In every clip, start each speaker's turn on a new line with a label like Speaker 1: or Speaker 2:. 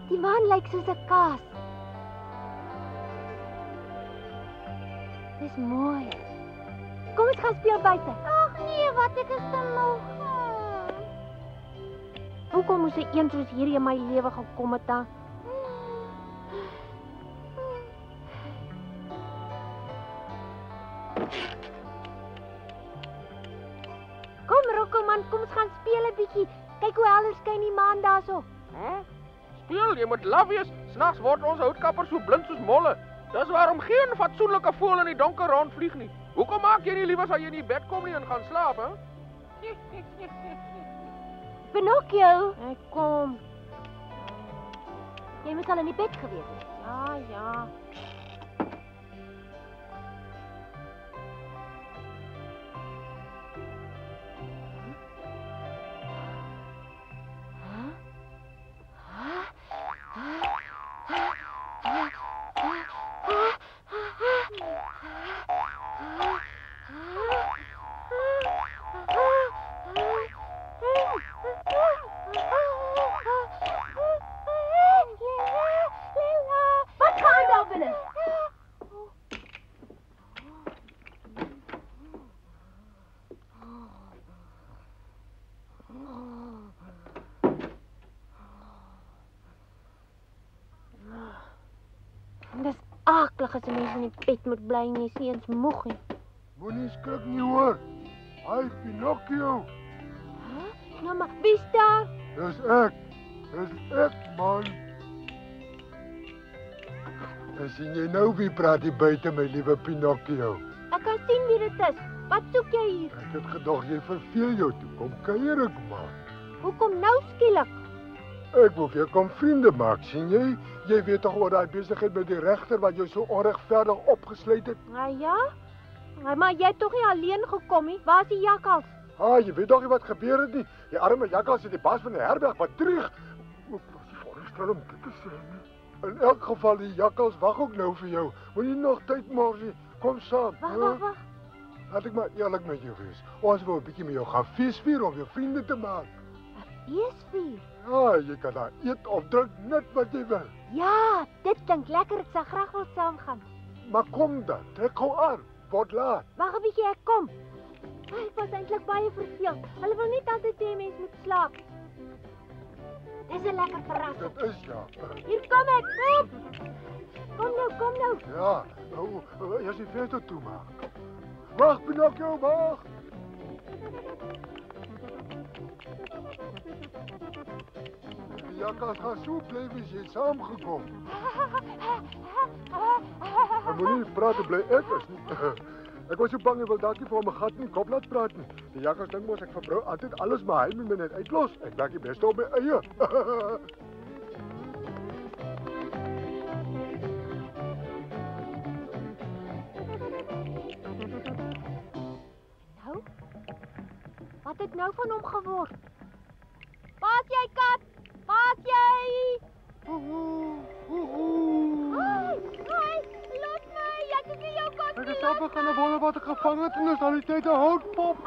Speaker 1: Die man lyk soos 'n kaas. Dis mooi. Kom ons gaan speel buite. Ag nee, wat ek is te moeg. Hoekom moes 'n een soos hierdie in my lewe gekom het dan? Kom Rocco man, kom ons gaan speel 'n bietjie. Kyk hoe helder skyn die maan daarso.
Speaker 2: Speel, jy moet laf wees. Snags word ons houtkapper so blind soos molle. Dis waarom geen fatsoenlike voël in die donker rondvlieg nie. Hoekom maak jy nie liewer as jy in die bed kom nie en gaan slaap, hè?
Speaker 1: Pinocchio, kom. Jy moet al in die bed gewees het. Ja. Wat gaan daar binne? Dis aklig as 'n mens in die bed moet bly en jy is nie eens moeg nie.
Speaker 3: Moenie skrik nie hoor. Hy Pinocchio.
Speaker 1: Nou maar, wie is daar?
Speaker 3: Dis ek, man. En sien jy nou wie praat hier buite, my liewe Pinocchio?
Speaker 1: Ek kan sien wie dit is. Wat soek jy hier?
Speaker 3: Ek het gedog jy verveel jou toe. Kom kuier ek maar.
Speaker 1: Hoekom nou skielik?
Speaker 3: Ek wil vir jou kom vriende maak, sien jy? Jy weet tog oor daai besigheid met die regter wat jou so onregverdig opgesluit het?
Speaker 1: Nou ja? Maar jy het tog nie alleen gekom nie. Waar is die jakkals?
Speaker 3: Jy weet tog nie wat gebeur het nie. Die arme jakkals het die baas van die herberg bedrieg. Ook was die voorstel om dit te sê nie. In elk geval, die jakkals wag ook nou vir jou. Moenie nog tyd mors nie. Kom saam.
Speaker 1: Wag.
Speaker 3: Laat ek maar eerlik met jou wees. Ons wil 'n bietjie met jou gaan feesvier om jou vriende te maak.
Speaker 1: Feesvier?
Speaker 3: Ja, jy kan daar eet of drink net wat jy wil.
Speaker 1: Ja, dit klink lekker. Ek sal graag wil saamgaan.
Speaker 3: Maar kom dan, trek gou aan. Word laat.
Speaker 1: Wag 'n bietjie, ek kom. Ek was eintlik baie verveeld. Hulle wil net altyd hê mens moet slaap. Dis 'n lekker verrassing.
Speaker 3: Dit is ja.
Speaker 1: Hier kom ek. Kom nou.
Speaker 3: Ja, jy sê venster toe maak. Wag, Pinocchio, wag. Die jakkals gaan so bly as jy saamgekom. Maar moenie praat en bly ek is nie. Ek was so bang jy wil dalk nie vir hom 'n gat in die kop laat praat nie. Die jakkals dink mos ek verbrou altyd alles, maar hy moet my net uitlos. Ek maak die beste op my eie.
Speaker 1: Nou? Wat het nou van hom geword? Waar's jy, kat? Waar's jy? Hey, los my. Ek is nie jou kat nie.
Speaker 3: Ek het op gaan wonder wat ek gevang het en dis al die tyd 'n houtpop.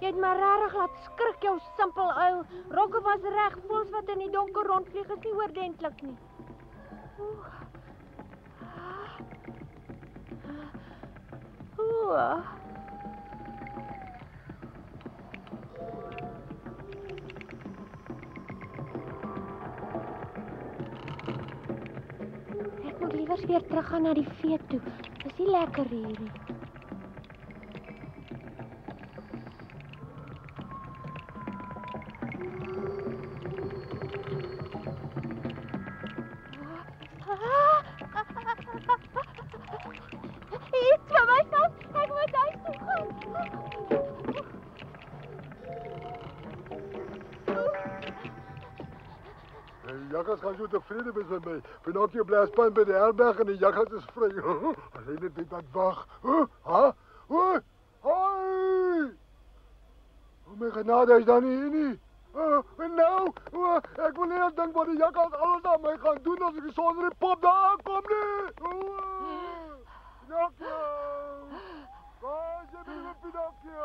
Speaker 1: Jy het my regtig laat skrik, jou simpel uil. Rokke was reg, voels wat in die donker rondvlieg is nie oordentlik nie. Ek moet liewer weer teruggaan na die vee toe. Dis nie lekker hier nie. Iets van my kant. Ek moet huis toe gaan.
Speaker 3: Die jakkals gaan so tevrede wees met my. Pinocchio bly span by die herberg en die jakkals is vry. As hy net wat wag. Hoi! O my genade, is daar nie hier nie. Ek wil nie eens dink wat die jakkals alles aan my gaan doen as ek sonder die pop daar aankom nie. Pinocchio! Waar is jy, Pinocchio?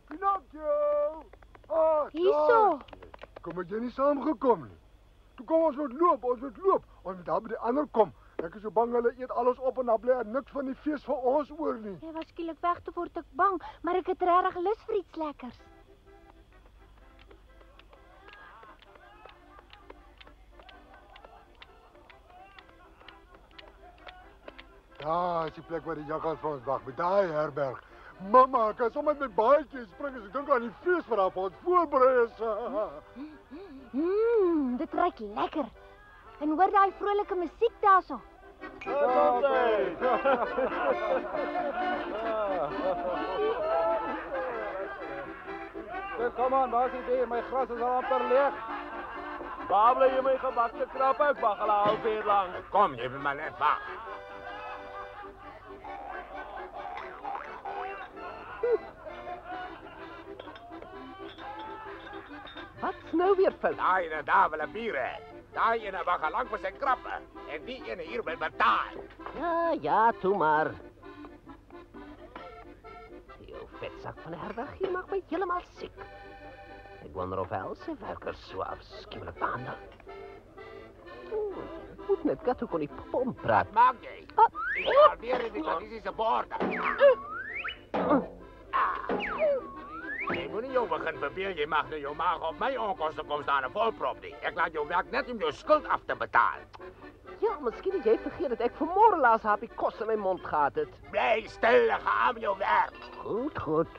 Speaker 3: Pinocchio!
Speaker 1: Hierso.
Speaker 3: Kom het jy nie saamgekom nie? Toe kom ons moet loop. Ons moet daar by die ander kom. Ek is so bang hulle eet alles op en dan bly niks van die fees vir ons oor nie.
Speaker 1: Jy was skielik weg te word ek bang, maar ek het regtig lus vir iets lekkers.
Speaker 3: Daar is die plek waar die jakkals vir ons wag, by daai herberg. Mamma, ek kan sommer met baadjies spring as ek dink aan die fees wat daar vir ons voorberei is.
Speaker 1: Dit ruik lekker. En hoor daai vrolike musiek daarso.
Speaker 2: Kom aan, waar is die beer? My gras is al amper leeg. Waar bly jy my gebakte krap? Ek wag al 'n halfuur lank.
Speaker 4: Kom, jy moet maar net wag.
Speaker 5: Wat's nou weer fout?
Speaker 4: Daai ene daar wil 'n bier hê. Daai ene wag al lank vir sy krappe. En die ene hier wil betaal.
Speaker 5: Ja, toe maar. Jou vetzak van 'n herberg hier maak my heeltemal siek. Ek wonder of al sy werkers so afskuwelijk behandel. Ek moet net gehad hoe kon die pom praat.
Speaker 4: Maak jy? Ek alweer in die tradisiese borde. Jy moet nie jou begin verbeel, jy mag nou jou maag op my onkoste kom staan en volprop nie. Ek laat jou werk net om jou skuld af te betaal.
Speaker 5: Ja, miskien het jy vergeet dat ek vanmorgen laas hapie kos in my mond gehad het.
Speaker 4: Bly stil, ga aan jou werk.
Speaker 5: Goed.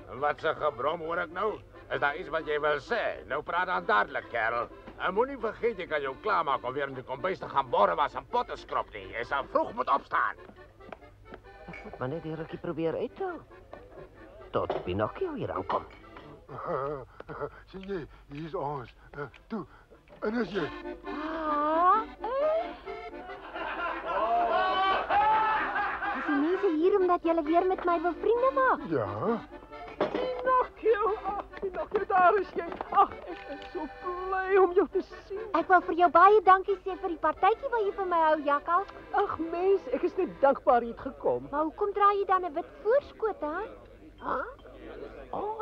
Speaker 4: Wat se gebrom hoor ek nou? Is daar iets wat jy wil sê? Nou praat dan dadelik, kerel. En moenie vergeet jy kan jou klaarmaak om weer in die kombuis te gaan borre was en potte skrob nie. Jy sal vroeg moet opstaan.
Speaker 5: Ek moet maar net die rukkie probeer uithou. Tot Pinocchio hier aankom.
Speaker 3: Sien jy, hier is ons. Toe, en is jy?
Speaker 1: Is die mense hier omdat julle weer met my wil vriende maak?
Speaker 3: Ja.
Speaker 5: Pinocchio, daar is jy. Ag, ek is so bly om jou te sien.
Speaker 1: Ek wil vir jou baie dankie sê vir die partytjie wat jy vir my hou, jakkals.
Speaker 5: Ag mens, ek is net dankbaar jy het gekom.
Speaker 1: Maar hoekom dra jy dan 'n wit voorskoot, hè?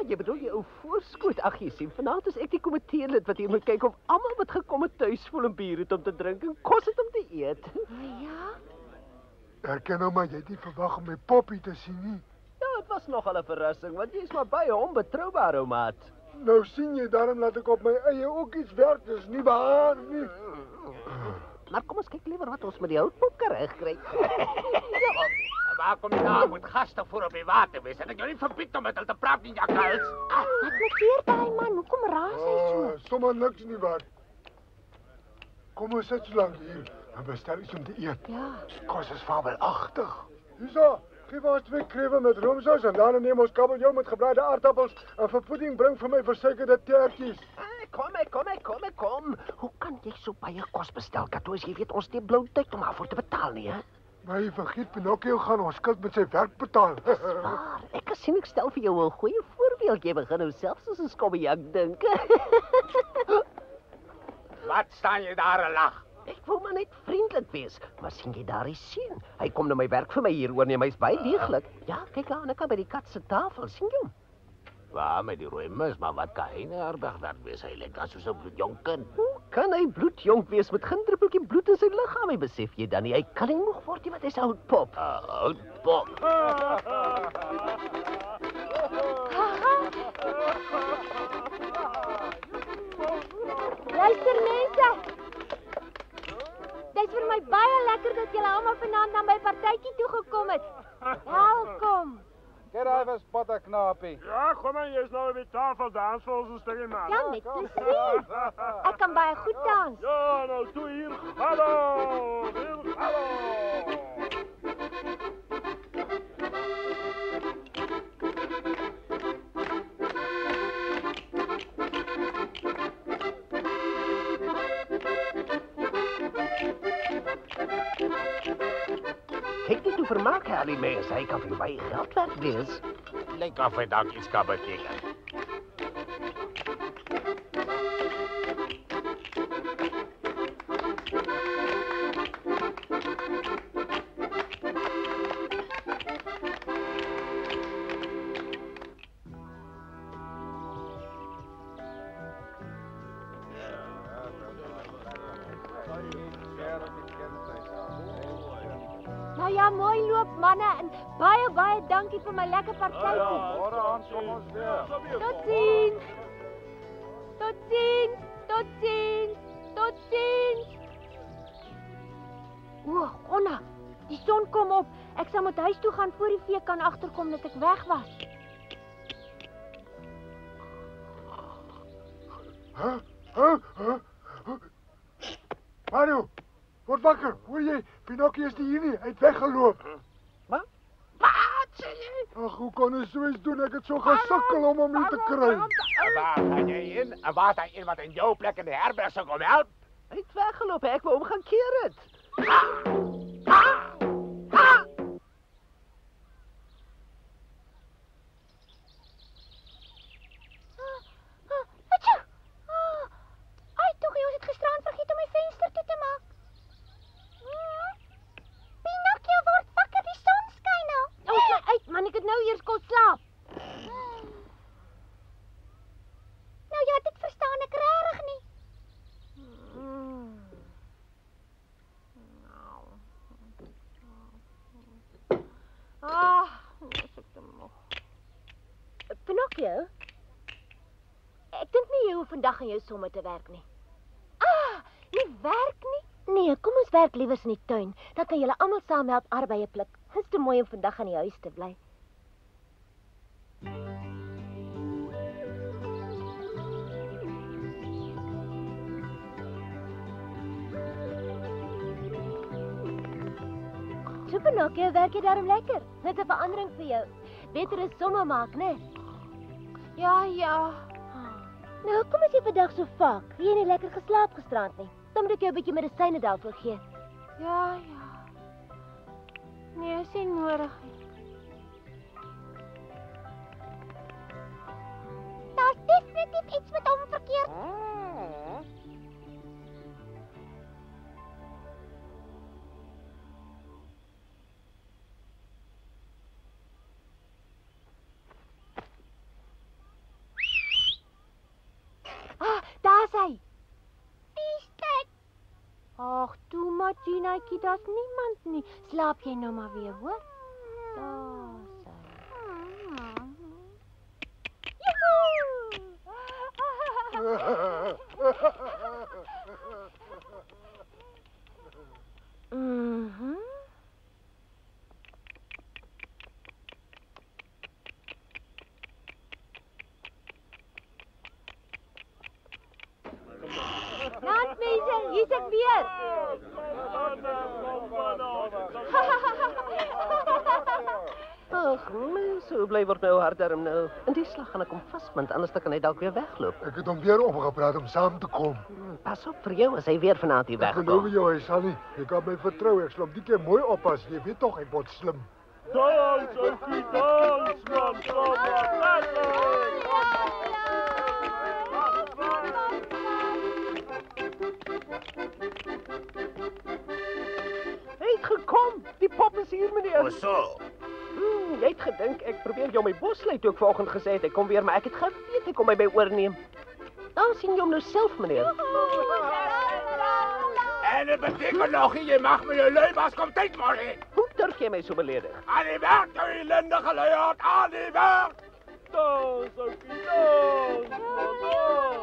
Speaker 5: Jy bedoel jy ou voorskoot. Ag, jy sien, vanaand is ek die komiteelid wat hier moet kyk of almal wat gekom het tuis voel en bier het om te drink en kos het om te eet.
Speaker 1: Ja?
Speaker 3: Erken nou maar, jy het nie verwag om my poppie te sien nie.
Speaker 5: Ja, het was nogal 'n verrassing, want jy is maar baie onbetroubaar, ou maat.
Speaker 3: Nou sien jy, daarom laat ek op my eie ook iets werk, dis nie waar nie.
Speaker 5: Maar kom ons kyk liewer wat ons met die houtpop kan regkry.
Speaker 4: Waar kom jy daar met gaste voor op die water wees? En ek jou nie verbied om met hulle te praat nie, jakkals.
Speaker 1: Wat maak daai man? Hoekom raas hy so?
Speaker 3: Sommer niks nie waar. Kom ons sit so lank hier en bestel iets om te eet.
Speaker 1: Ja.
Speaker 3: Kos is fabelagtig. Hierso, geef ons 2 krewe met roomsous en dan neem ons kabeljou met gebraaide aardappels en vir pudding bring vir my versuikerde tertjies.
Speaker 5: Kom. Hoe kan jy so baie kos bestel, Kato, as jy weet ons het nie blou tyd om daarvoor te betaal nie, hè?
Speaker 3: Maar jy vergeet Pinocchio gaan ons skuld met sy werk betaal.
Speaker 5: Maar ek sien ek stel vir jou 'n goeie voorbeeld. Jy begin nou selfs soos 'n skobbejak dink.
Speaker 4: Wat staan jy daar en lag?
Speaker 5: Ek wou maar net vriendelik wees, maar sien jy daar die seun? Hy kom na my werk vir my hier oorneem, hy's baie deeglik. Ja, kyk aan, ek by die kat se tafel, sien jy hom?
Speaker 4: Waar met die rooi mis, maar wat kan hy in 'n herberg wees? Hy lyk as soos 'n bloedjong kind.
Speaker 5: Hoe kan hy bloedjonk wees met geen druppeltjie bloed in sy liggaam? Hy besef jy dan nie, hy kan nie moeg word nie, want hy's 'n oud pop.
Speaker 4: Oudpop.
Speaker 1: Luister mense. Dit is vir my baie lekker dat julle almal vanaand na my partytjie toe gekom het. Welkom.
Speaker 6: Kyk daai was potte knapie.
Speaker 7: Ja, kom maar, jy's nou op die tafel dans vir ons 'n stukkie man.
Speaker 1: Ja, met plesier. Ek kan baie goed dans.
Speaker 7: Ja, nou toe hier. Hallo! Hier, hallo!
Speaker 5: Kyk net hoe vermaak hy al die mense, hy kan vir baie geld werd wees.
Speaker 4: Lyk of hy dalk iets kan beteken.
Speaker 1: Nou ja, mooi loop manne en baie dankie vir my lekker partytjie.
Speaker 6: Môre aan kom ons weer.
Speaker 1: Totsiens. Totsiens. Totsiens. Totsiens. O, Onna, die son kom op. Ek sal moet huis toe gaan voor die vee kan agterkom dat ek weg was.
Speaker 3: Mario, word wakker. Hoor jy, Pinocchio is nie hier nie. Hy het weggeloop.
Speaker 5: Wat? Wat sê jy?
Speaker 3: Ag, hoe kan jy so iets doen? Ek het so gesukkel om hom hier te kry.
Speaker 4: En waar gaan jy in? En waar is daar een wat in jou plek in die herberg sou kom help?
Speaker 5: Hy het weggeloop, ek wou hom gaan keer het.
Speaker 1: Ai, tog, ons het gisteraan vergeet om my venster toe te maak. Pinocchio word wakker, die son skyn nou. Ons my uit, man, ek het nou eers kon slaap. Nou ja, dit verstaan ek regtig nie. Is ek te moeg. Pinocchio? Ek dink nie jy hoef vandag aan jou somme te werk nie. Nie werk nie? Nee, kom ons werk liewers in die tuin. Dan kan julle almal saam help arbeie pluk. Dit is te mooi om vandag aan die huis te bly. So Pinocchio, werk jy daarom lekker? Net 'n verandering vir jou. Beter is somme maak, né? Ja. Nou, kom as jy vandag so vak. Jy het nie lekker geslaap gisterand nie. Dan moet ek jou 'n bietjie medisyne daarvoor gee. Ja. Nee, is nie nodig nie. Daar's definitief iets met hom verkeerd. Daar's hy. Ag, toe maar Ginaatjie, daar's niemand nie. Slaap jy nou maar weer, hoor? Daar's hy. Naand mense, hier's ek weer.
Speaker 5: Ag, so bly word nou harder nou. In die slag gaan ek hom vasbind, anders dan kan hy dalk weer wegloop.
Speaker 3: Ek het hom weer opgepraat om saam te kom.
Speaker 5: Pas op vir jou as hy weer vanaand hier
Speaker 3: Ek beloof
Speaker 5: wegkom.
Speaker 3: jou, hy sal nie. Jy kan my vertrou. Ek sal hom die keer mooi oppas. Jy weet tog hy word slim.
Speaker 7: Dans, oukie, dans, man, kom maar.
Speaker 5: Kom, die pop is hier, meneer.
Speaker 4: O so.
Speaker 5: Jy het gedink ek probeer jou my bos lei toe ek vanoggend gesê het hy kom weer, maar ek het geweet hy kom my by oorneem. Nou sien jy hom nou self, meneer.
Speaker 4: En dit beteken nog nie, jy mag met jou luibaas kom tyd maar nie.
Speaker 5: Hoe durf jy my so beledig?
Speaker 4: Aan die werk, jou ellendige luiaard, aan die werk!
Speaker 7: Dans, oukie, dans,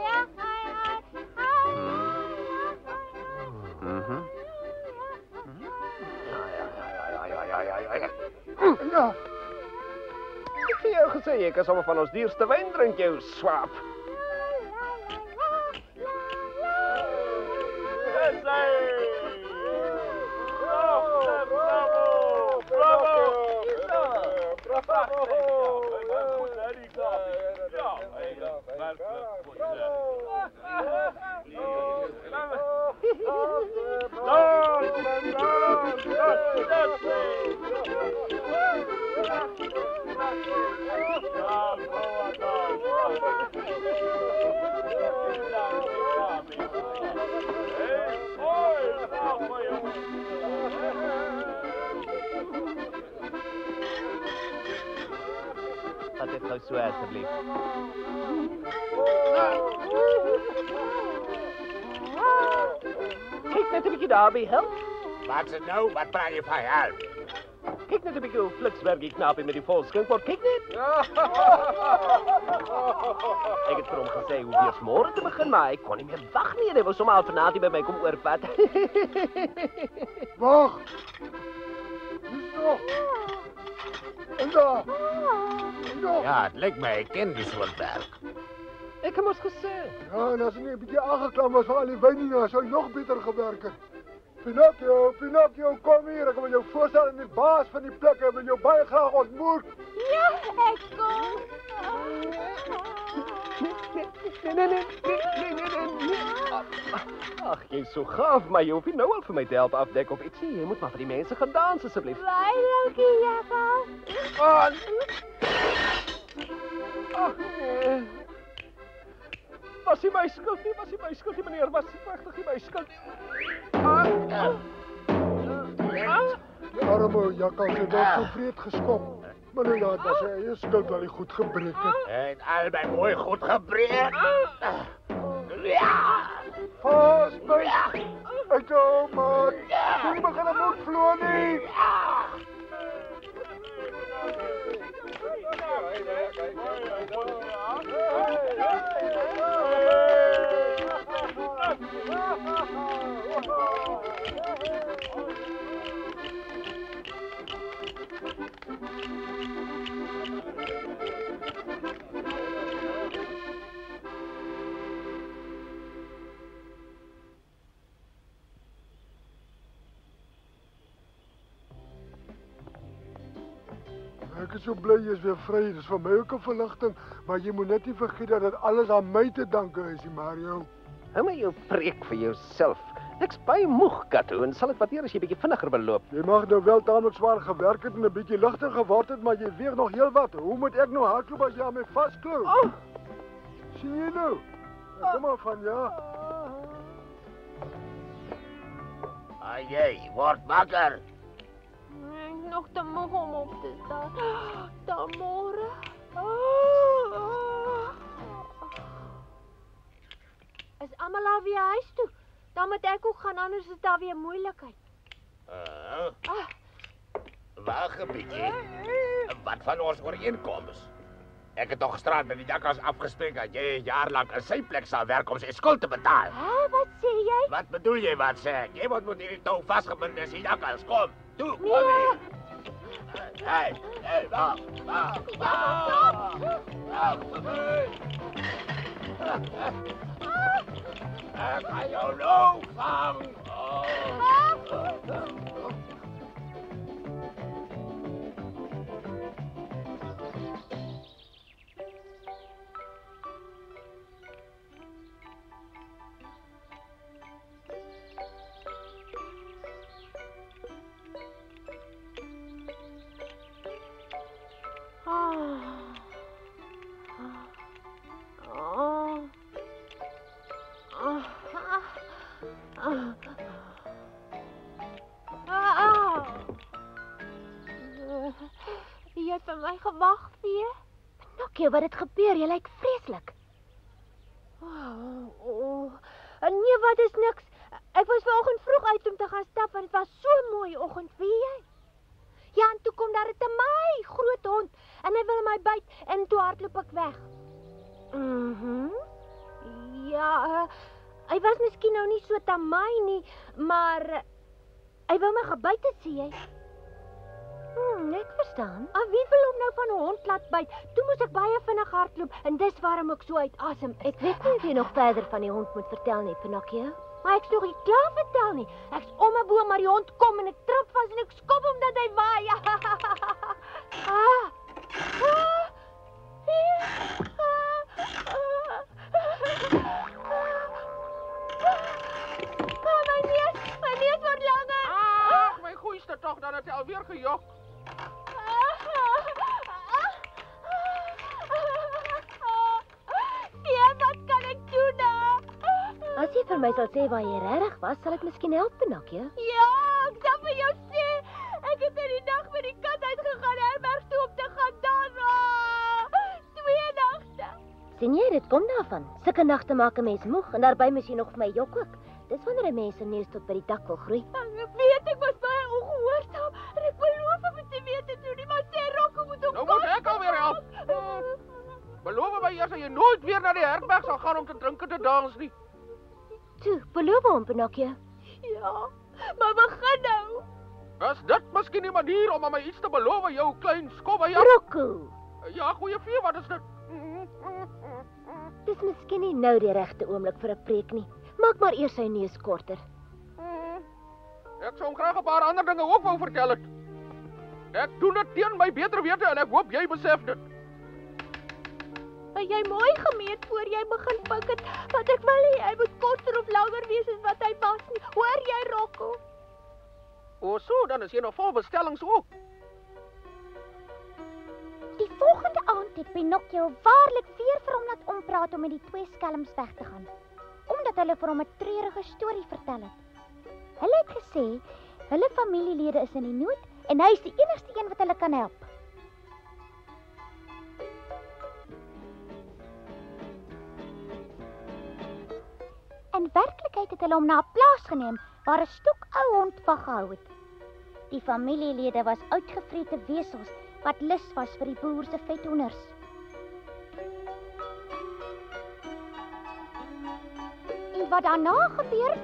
Speaker 3: Ja,
Speaker 5: Ek het vir jou gesê jy kan sommer van ons duurste wyn drink, jou swaap. Laat dit gou so asseblief. Kyk net 'n bietjie daarby, help.
Speaker 4: Wat is het nou? Wat praat jy van help?
Speaker 5: Kyk net 'n bietjie hoe flikswerk die knaapie met die volskinkbord. Kyk net. Ek het vir hom gesê hoe weer môre te begin, maar hy kon nie meer wag nie. Hy wou sommer alternatief by my kom oorvat.
Speaker 3: wag. Dis nog. En daar.
Speaker 4: Ja, het lyk my ek ken die soort werk.
Speaker 5: Ek het mos gesê.
Speaker 3: Ja, en as hy nie 'n bietjie aangeklam was van al die wyn nie, dan sou hy nog beter gewerk het. Pinocchio, kom hier. Ek wil jou voorstel aan die baas van die plek. Ek wil jou baie graag ontmoet.
Speaker 1: Ja, ek kom.
Speaker 5: Nee. Ag, jy's so gaaf, maar jy hoef nie nou al vir my te help afdek of iets nie. Jy moet maar vir die mense gaan dans asseblief.
Speaker 1: Baie dankie, Jakob.
Speaker 5: Ag nee. Was hy my skuld nie, meneer? Was hy regtig nie my skuld nie?
Speaker 3: Die arme jakkals het ook so vreed geskop. Maar nou ja, dat sy eie skuld wel nie goed gebreek het.
Speaker 4: Het albei mooi goed gebreek. Ja.
Speaker 3: Pas my! Ek hou, man! Jy begin hem ook vloe nie! Ek is so bly jy is weer vry. Dis vir my ook 'n verligting, maar jy moet net nie vergeet dat dit alles aan my te danke is, Mario.
Speaker 5: Hou my jou preek vir jouself. Ek's baie moeg, Kato, en sal dit waardeer as jy bietjie vinniger beloop.
Speaker 3: Jy mag nou wel taamlik swaar gewerk het en 'n bietjie ligter geword het, maar jy weeg nog heel wat. Hoe moet ek nou hardloop as jy aan my vasklou?
Speaker 5: Oh.
Speaker 3: Sien jy nou? Kom maar van ja.
Speaker 4: Jy word wakker.
Speaker 1: Ek is nog te moeg om op te staan. Dan môre. Is almal al weer huis toe? Dan moet ek ook gaan, anders is daar weer moeilikheid.
Speaker 4: Wag 'n bietjie. Wat van ons ooreenkoms? Ek het tog gisterand met die jakkals afgespreek dat jy 'n jaar lank in sy plek sal werk om sy skuld te betaal.
Speaker 1: Wat sê jy?
Speaker 4: Wat bedoel jy wat sê ek? Jy moet hierdie tou vasgebind is, die jakkals. Kom, toe, kom
Speaker 1: Nee.
Speaker 4: hier. Hey, wag. Ek gaan jou nou vang.
Speaker 1: Pinocchio, wat het gebeur? Jy lyk vreeslik. Nee, wat is niks. Ek was vanoggend vroeg uit om te gaan stap want dit was so 'n mooi oggend, weet jy? Ja, en toe kom daar 'n tamaai, groot hond, en hy wil my byt en toe hardloop ek weg. Ja, hy was miskien nou nie so tamaai nie, maar hy wou my gebyt het, sê jy. Ek verstaan. Wie wil hom nou van 'n hond laat byt? Toe moes ek baie vinnig hardloop en dis waarom ek so uit asem is. Ek weet nie of jy nog verder van die hond moet vertel nie, Pinocchio. Maar ek's nog nie klaar vertel nie. Ek's om 'n boom, maar die hond kom en ek trap vas en ek skop hom dat hy waai. My neus word langer.
Speaker 2: Ag, my goeieste tog, dan het hy alweer gejok.
Speaker 1: Wat kan ek doen nou? As jy vir my sal sê waar jy regtig was, sal ek miskien help, Pinocchio. Ja, ek sal vir jou sê. Ek het in die nag met die kat uitgegaan herberg toe om te gaan dans. 2 nagte. Sien jy, dit kom daarvan. Sulke nagte maak 'n mens moeg en daarbey mis jy nog vir my jok ook. Dis wanneer 'n mens se neus tot by die dak wil groei. Ek weet ek was baie ongehoorsaam en ek beloof om dit te weet te doen. Iemand sê Rocco moet hom
Speaker 2: Nou moet ek alweer help. Beloof my eers dat jy nooit weer na die herberg sal gaan om te drink en te dans nie.
Speaker 1: Toe, beloof hom, Pinocchio. Ja, maar begin nou.
Speaker 2: Is dit miskien 'n manier om aan my iets te beloof, jou klein skobbeljak?
Speaker 1: Rocco.
Speaker 2: Ja, goeie vee, wat is dit?
Speaker 1: Dis miskien nie nou die regte oomblik vir 'n preek nie. Maak maar eers sy neus korter.
Speaker 2: Ek sou hom graag 'n paar ander dinge ook wou vertel het. Ek doen dit teen my beter wete en ek hoop jy besef dit. Jy mooi gemeet voor jy begin pik het. Wat ek wil hê, hy moet korter of langer wees as wat hy was nie. Hoor jy, Rocco? O, so, dan is jy nog vol bestellings ook.
Speaker 8: Die volgende aand het Pinocchio waarlik weer vir hom laat ompraat om met die 2 skelms weg te gaan, omdat hulle vir hom 'n treurige storie vertel het. Hulle het gesê, hulle familielede is in die nood en hy is die enigste een wat hulle kan help. In werklikheid het hulle hom na 'n plaas geneem waar 'n stok ou hond vasgehou het. Die familielede was uitgevrete wesels wat lus was vir die boer se vethoenders. En wat daarna gebeur?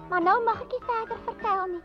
Speaker 8: Maar nou mag ek nie verder vertel nie.